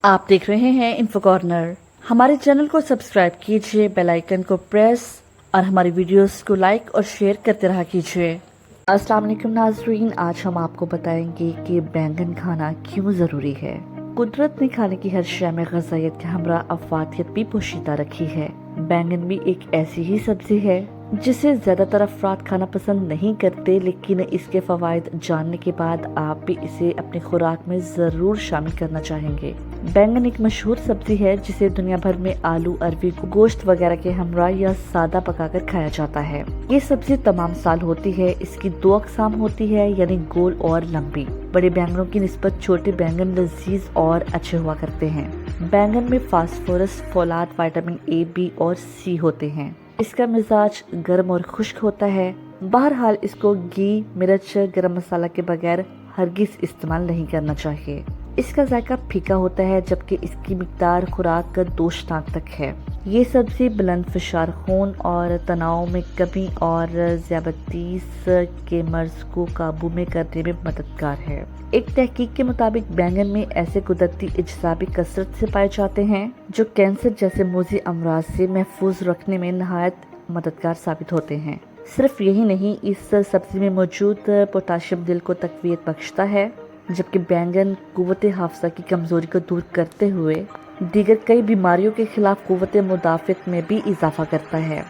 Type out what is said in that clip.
आप देख रहे हैं इन्फो कॉर्नर। हमारे चैनल को सब्सक्राइब कीजिए, बेल आइकन को प्रेस और हमारी वीडियोस को लाइक और शेयर करते रहा कीजिए। अस्सलाम वालेकुम नाज़रीन, आज हम आपको बताएंगे कि बैंगन खाना क्यों ज़रूरी है। कुदरत ने खाने की हर शय में ग़ज़ाइयत के हमरा अफवादियत भी पोशीदा रखी है। बैंगन भी एक ऐसी ही सब्जी है जिसे ज़्यादातर अफराद खाना पसंद नहीं करते, लेकिन इसके फ़वाइद जानने के बाद आप भी इसे अपनी खुराक में ज़रूर शामिल करना चाहेंगे। बैंगन एक मशहूर सब्जी है जिसे दुनिया भर में आलू, अरबी, गोश्त वगैरह के हमरा या सादा पकाकर खाया जाता है। ये सब्जी तमाम साल होती है। इसकी दो अक़साम होती है, यानी गोल और लंबी। बड़े बैंगनों की निस्बत छोटे बैंगन लजीज और अच्छे हुआ करते हैं। बैंगन में फास्फोरस, फोलाद, विटामिन ए, बी और सी होते हैं। इसका मिजाज गर्म और खुश्क होता है। बहरहाल इसको घी, मिर्च, गरम मसाला के बगैर हरगिज इस्तेमाल नहीं करना चाहिए। इसका जायका फीका होता है, जबकि इसकी मिकदार खुराक का 2 स्टाक तक है। ये सब्जी बुलंद फिशार खून और तनाव में कमी और ज़ियाबतीस के मर्ज को काबू में करने में मददगार है। एक तहकीक के मुताबिक बैंगन में ऐसे कुदरती इज्तिसाबी कसरत से पाए जाते हैं जो कैंसर जैसे मोज़ी अमराज से महफूज रखने में नहायत मददगार साबित होते हैं। सिर्फ यही नहीं, इस सब्जी में मौजूद पोटाशियम दिल को तक़वियत बख्शता है, जबकि बैंगन कुव्वत हाफ़ज़ा की कमज़ोरी को दूर करते हुए दीगर कई बीमारियों के खिलाफ कुव्वत मुदाफ़त में भी इजाफा करता है।